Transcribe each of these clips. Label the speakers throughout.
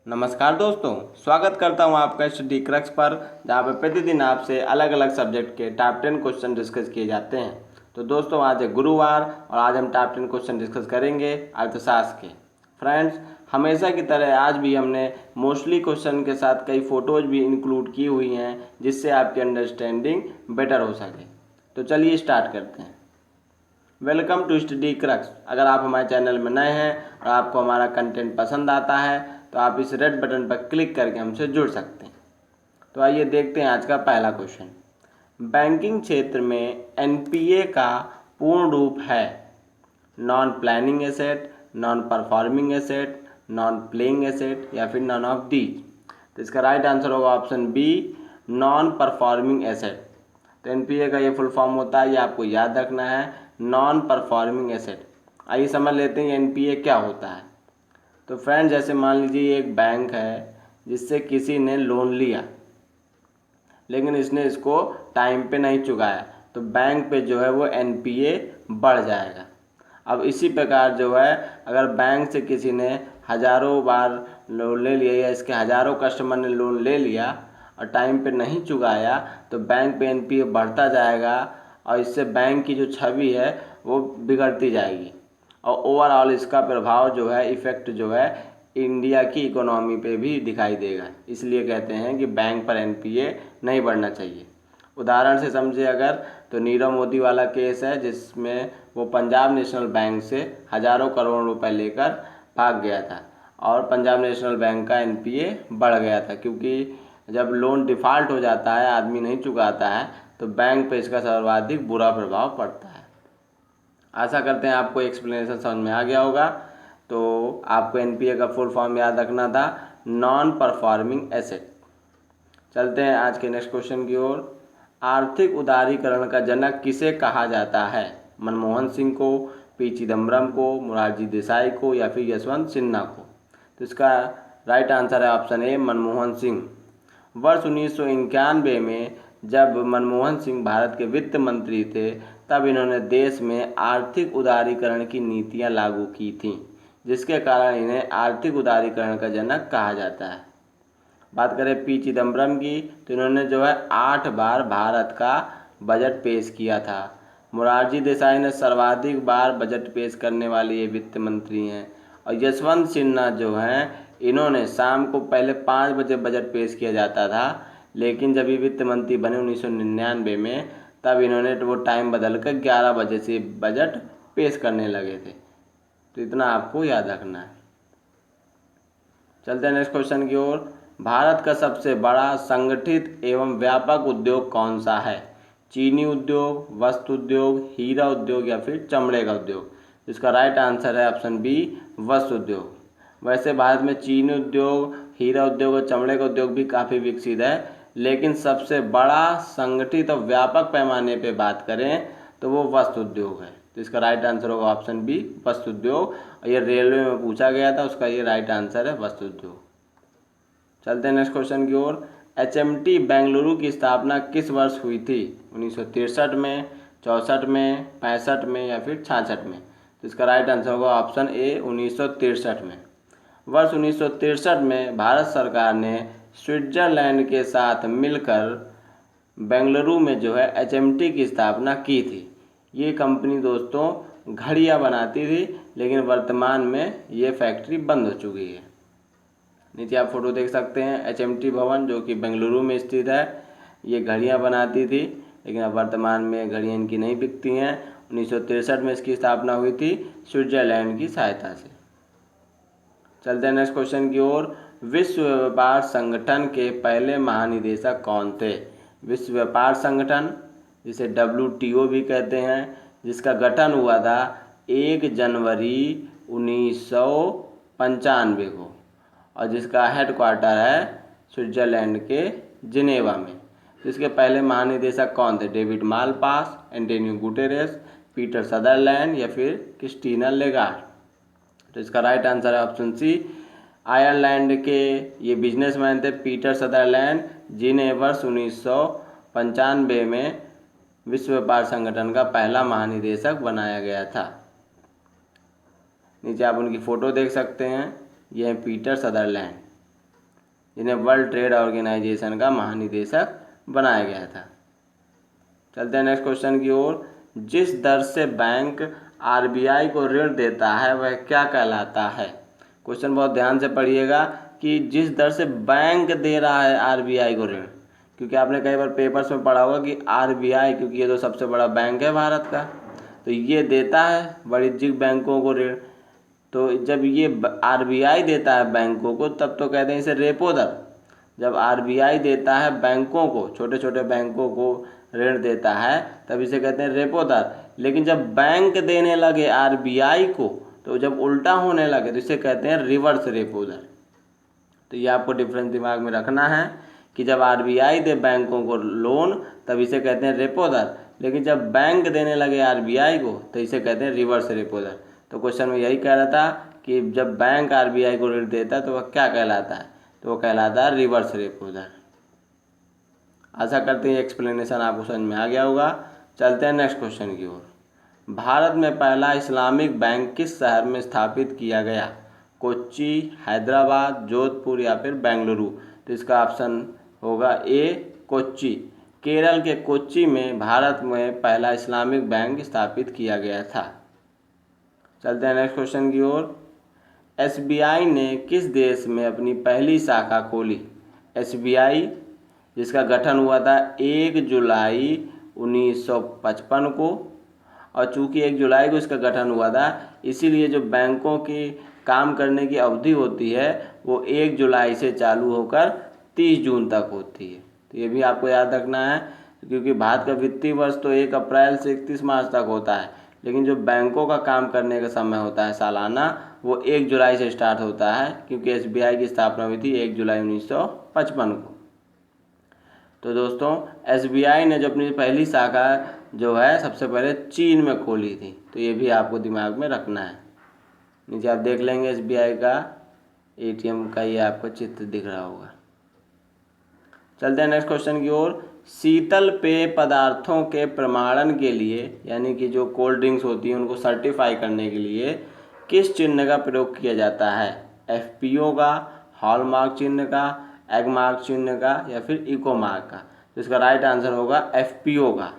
Speaker 1: नमस्कार दोस्तों, स्वागत करता हूं आपका स्टडी क्रक्स पर, जहां पर प्रतिदिन आपसे अलग अलग सब्जेक्ट के टॉप 10 क्वेश्चन डिस्कस किए जाते हैं। तो दोस्तों, आज है गुरुवार और आज हम टॉप 10 क्वेश्चन डिस्कस करेंगे अर्थशास्त्र के। फ्रेंड्स, हमेशा की तरह आज भी हमने मोस्टली क्वेश्चन के साथ कई फ़ोटोज़ भी इंक्लूड की हुई हैं, जिससे आपकी अंडरस्टैंडिंग बेटर हो सके। तो चलिए स्टार्ट करते हैं। Welcome to Study Crux. अगर आप हमारे चैनल में नए हैं और आपको हमारा कंटेंट पसंद आता है तो आप इस रेड बटन पर क्लिक करके हमसे जुड़ सकते हैं। तो आइए देखते हैं आज का पहला क्वेश्चन। बैंकिंग क्षेत्र में एनपीए का पूर्ण रूप है non planning asset, non performing asset, non playing asset या फिर नॉन ऑफ दीज। तो इसका राइट आंसर होगा option B, non performing asset. तो एनपीए का ये फुल फॉर्म होता है, ये आपको याद रखना है, नॉन परफॉर्मिंग एसेट। आइए समझ लेते हैं एनपीए क्या होता है। तो फ्रेंड, जैसे मान लीजिए एक बैंक है जिससे किसी ने लोन लिया, लेकिन इसने इसको टाइम पे नहीं चुकाया, तो बैंक पे जो है वो एनपीए बढ़ जाएगा। अब इसी प्रकार जो है, अगर बैंक से किसी ने हज़ारों बार लोन ले लिया या इसके हज़ारों कस्टमर ने लोन ले लिया और टाइम पे नहीं चुकाया, तो बैंक पे एनपीए बढ़ता जाएगा और इससे बैंक की जो छवि है वो बिगड़ती जाएगी और ओवरऑल इसका प्रभाव जो है, इफ़ेक्ट जो है, इंडिया की इकोनॉमी पे भी दिखाई देगा। इसलिए कहते हैं कि बैंक पर एनपीए नहीं बढ़ना चाहिए। उदाहरण से समझे अगर, तो नीरव मोदी वाला केस है जिसमें वो पंजाब नेशनल बैंक से हज़ारों करोड़ रुपए लेकर भाग गया था और पंजाब नेशनल बैंक का एनपीए बढ़ गया था, क्योंकि जब लोन डिफ़ॉल्ट हो जाता है, आदमी नहीं चुकाता है, तो बैंक पे इसका सर्वाधिक बुरा प्रभाव पड़ता है। आशा करते हैं आपको एक्सप्लेनेशन समझ में आ गया होगा। तो आपको एनपीए का फुल फॉर्म याद रखना था, नॉन परफॉर्मिंग एसेट। चलते हैं आज के नेक्स्ट क्वेश्चन की ओर। आर्थिक उदारीकरण का जनक किसे कहा जाता है? मनमोहन सिंह को, पी चिदम्बरम को, मोरारजी देसाई को या फिर यशवंत सिन्हा को? तो इसका राइट आंसर है ऑप्शन ए, मनमोहन सिंह। वर्ष 1991 में जब मनमोहन सिंह भारत के वित्त मंत्री थे, तब इन्होंने देश में आर्थिक उदारीकरण की नीतियां लागू की थीं, जिसके कारण इन्हें आर्थिक उदारीकरण का जनक कहा जाता है। बात करें पी चिदम्बरम की, तो इन्होंने जो है 8 बार भारत का बजट पेश किया था। मोरारजी देसाई ने सर्वाधिक बार बजट पेश करने वाले ये वित्त मंत्री हैं। और यशवंत सिन्हा जो हैं, इन्होंने शाम को पहले 5 बजे बजट पेश किया जाता था, लेकिन जब ये वित्त मंत्री बने 1999 में, तब इन्होंने वो टाइम बदल कर 11 बजे से बजट पेश करने लगे थे। तो इतना आपको याद रखना है। चलते हैं नेक्स्ट क्वेश्चन की ओर। भारत का सबसे बड़ा संगठित एवं व्यापक उद्योग कौन सा है? चीनी उद्योग, वस्त्र उद्योग, हीरा उद्योग या फिर चमड़े का उद्योग? इसका राइट आंसर है ऑप्शन बी, वस्त्र उद्योग। वैसे भारत में चीनी उद्योग, हीरा उद्योग और चमड़े का उद्योग भी काफ़ी विकसित है, लेकिन सबसे बड़ा संगठित और व्यापक पैमाने पे बात करें तो वो वस्त्र उद्योग है। तो इसका राइट आंसर होगा ऑप्शन बी, वस्त्र उद्योग। और ये रेलवे में पूछा गया था, उसका ये राइट आंसर है वस्त्र उद्योग। चलते हैं नेक्स्ट क्वेश्चन की ओर। एचएमटी बेंगलुरु की स्थापना किस वर्ष हुई थी? 1963 में, 64 में, 65 में या फिर 66 में? तो इसका राइट आंसर होगा ऑप्शन ए, 1963 में। वर्ष 1963 में भारत सरकार ने स्विट्जरलैंड के साथ मिलकर बेंगलुरु में जो है एचएमटी की स्थापना की थी। ये कंपनी दोस्तों घड़ियाँ बनाती थी, लेकिन वर्तमान में ये फैक्ट्री बंद हो चुकी है। नीचे आप फोटो देख सकते हैं, एचएमटी भवन जो कि बेंगलुरु में स्थित है। ये घड़ियाँ बनाती थी, लेकिन अब वर्तमान में घड़ियाँ इनकी नहीं बिकती हैं। 1963 में इसकी स्थापना हुई थी स्विट्जरलैंड की सहायता से। चलते हैं नेक्स्ट क्वेश्चन की ओर। विश्व व्यापार संगठन के पहले महानिदेशक कौन थे? विश्व व्यापार संगठन, जिसे WTO भी कहते हैं, जिसका गठन हुआ था 1 जनवरी 1995 को और जिसका हेडक्वार्टर है स्विट्जरलैंड के जिनेवा में। इसके पहले महानिदेशक कौन थे? David Malpass, Antonio Guterres, Peter Sutherland या फिर क्रिस्टीना लेगार्ड? तो इसका राइट आंसर है ऑप्शन सी, आयरलैंड के ये बिजनेसमैन थे पीटर सदरलैंड, जिन्हें वर्ष 1995 में विश्व व्यापार संगठन का पहला महानिदेशक बनाया गया था। नीचे आप उनकी फ़ोटो देख सकते हैं, ये है पीटर सदरलैंड। जिन्हें वर्ल्ड ट्रेड ऑर्गेनाइजेशन का महानिदेशक बनाया गया था। चलते हैं नेक्स्ट क्वेश्चन की ओर। जिस दर से बैंक आरबीआई को ऋण देता है वह क्या कहलाता है? क्वेश्चन बहुत ध्यान से पढ़िएगा कि जिस दर से बैंक दे रहा है आरबीआई को ऋण, क्योंकि आपने कई बार पेपर्स में पढ़ा होगा कि आरबीआई, क्योंकि ये तो सबसे बड़ा बैंक है भारत का, तो ये देता है वाणिज्यिक बैंकों को ऋण। तो जब ये आरबीआई देता है बैंकों को तब तो कहते हैं इसे रेपो दर। जब आरबीआई देता है बैंकों को, छोटे छोटे बैंकों को ऋण देता है, तब इसे कहते हैं रेपो दर। लेकिन जब बैंक देने लगे आरबीआई को, तो जब उल्टा होने लगे तो इसे कहते हैं रिवर्स रेपो दर। तो ये आपको डिफरेंस दिमाग में रखना है कि जब आरबीआई दे बैंकों को लोन तब इसे कहते हैं रेपो दर, लेकिन जब बैंक देने लगे आरबीआई को तो इसे कहते हैं रिवर्स रेपो दर। तो क्वेश्चन में यही कह रहा था कि जब बैंक आरबीआई को ऋण देता है तो वह क्या कहलाता है? तो वह कहलाता है रिवर्स रेपो दर। आशा करते हैं एक्सप्लेनेशन आपको समझ में आ गया होगा। चलते हैं नेक्स्ट क्वेश्चन की ओर। भारत में पहला इस्लामिक बैंक किस शहर में स्थापित किया गया? कोच्चि, हैदराबाद, जोधपुर या फिर बेंगलुरु? तो इसका ऑप्शन होगा ए, कोच्चि। केरल के कोच्चि में भारत में पहला इस्लामिक बैंक स्थापित किया गया था। चलते हैं नेक्स्ट क्वेश्चन की ओर। एसबीआई ने किस देश में अपनी पहली शाखा खोली? एसबीआई जिसका गठन हुआ था 1 जुलाई 1955 को, और चूंकि 1 जुलाई को इसका गठन हुआ था इसीलिए जो बैंकों की काम करने की अवधि होती है वो 1 जुलाई से चालू होकर 30 जून तक होती है। तो ये भी आपको याद रखना है, क्योंकि भारत का वित्तीय वर्ष तो 1 अप्रैल से 31 मार्च तक होता है, लेकिन जो बैंकों का काम करने का समय होता है सालाना, वो 1 जुलाई से स्टार्ट होता है, क्योंकि एसबीआई की स्थापना हुई थी 1 जुलाई 1955 को। तो दोस्तों एसबीआई ने जो अपनी पहली शाखा जो है सबसे पहले चीन में खोली थी, तो ये भी आपको दिमाग में रखना है। नीचे आप देख लेंगे एसबीआई का एटीएम का ये आपको चित्र दिख रहा होगा। चलते हैं नेक्स्ट क्वेश्चन की ओर। शीतल पेय पदार्थों के प्रमाणन के लिए, यानी कि जो कोल्ड ड्रिंक्स होती हैं उनको सर्टिफाई करने के लिए किस चिन्ह का प्रयोग किया जाता है? एफपीओ का, हॉलमार्क चिन्ह का, एगमार्क चिन्ह का या फिर इको मार्क का? तो इसका राइट आंसर होगा एफपीओ का।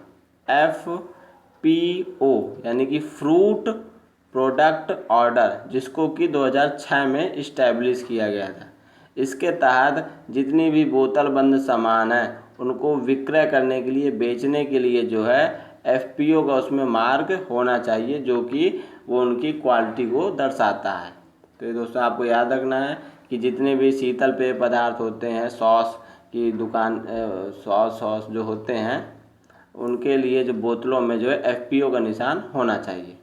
Speaker 1: एफपीओ यानी कि फ्रूट प्रोडक्ट ऑर्डर, जिसको कि 2006 में इस्टेब्लिश किया गया था। इसके तहत जितनी भी बोतल बंद सामान है उनको विक्रय करने के लिए, बेचने के लिए जो है एफपीओ का उसमें मार्क होना चाहिए, जो कि वो उनकी क्वालिटी को दर्शाता है। तो ये दोस्तों आपको याद रखना है कि जितने भी शीतल पेय पदार्थ होते हैं, सॉस की दुकान, सॉस जो होते हैं उनके लिए जो बोतलों में जो है एफपीओ का निशान होना चाहिए।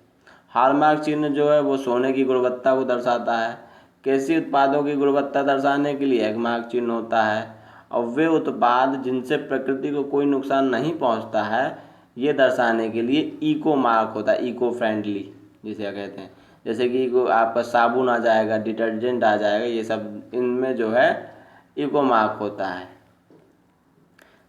Speaker 1: हॉलमार्क चिन्ह जो है वो सोने की गुणवत्ता को दर्शाता है। कृषि उत्पादों की गुणवत्ता दर्शाने के लिए एगमार्क चिन्ह होता है, और वे उत्पाद जिनसे प्रकृति को कोई नुकसान नहीं पहुंचता है ये दर्शाने के लिए इको मार्क होता है, इको फ्रेंडली जिसे कहते हैं। जैसे कि आपका साबुन आ जाएगा, डिटर्जेंट आ जाएगा, ये सब इनमें जो है इको मार्क होता है।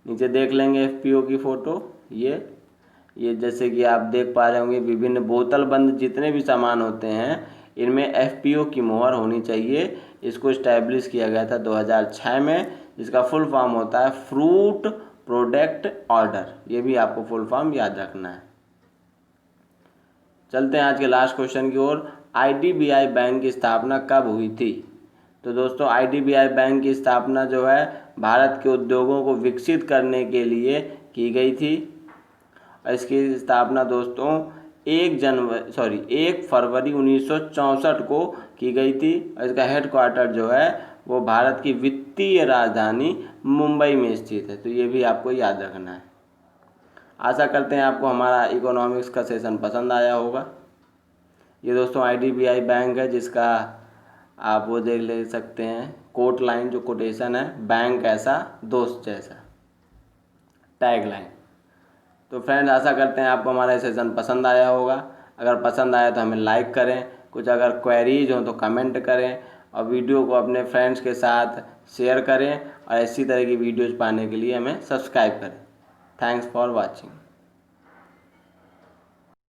Speaker 1: नीचे देख लेंगे एफपीओ की फ़ोटो। ये जैसे कि आप देख पा रहे होंगे विभिन्न बोतल बंद जितने भी सामान होते हैं इनमें एफपीओ की मोहर होनी चाहिए। इसको इस्टेब्लिश किया गया था 2006 में, जिसका फुल फॉर्म होता है फ्रूट प्रोडक्ट ऑर्डर। ये भी आपको फुल फॉर्म याद रखना है। चलते हैं आज के लास्ट क्वेश्चन की ओर। आईडीबीआई बैंक की स्थापना कब हुई थी? तो दोस्तों आईडीबीआई बैंक की स्थापना जो है भारत के उद्योगों को विकसित करने के लिए की गई थी। इसकी स्थापना दोस्तों 1 फरवरी 1964 को की गई थी, और इसका हेडक्वार्टर जो है वो भारत की वित्तीय राजधानी मुंबई में स्थित है। तो ये भी आपको याद रखना है। आशा करते हैं आपको हमारा इकोनॉमिक्स का सेशन पसंद आया होगा। ये दोस्तों आईडीबीआई बैंक है, जिसका आप वो देख ले सकते हैं कोट लाइन, जो कोटेशन है, बैंक ऐसा दोस्त जैसा, टैग लाइन। तो फ्रेंड्स आशा करते हैं आपको हमारा सेशन पसंद आया होगा। अगर पसंद आया तो हमें लाइक करें, कुछ अगर क्वेरीज हो तो कमेंट करें, और वीडियो को अपने फ्रेंड्स के साथ शेयर करें, और इसी तरह की वीडियोज़ पाने के लिए हमें सब्सक्राइब करें। Thanks for watching.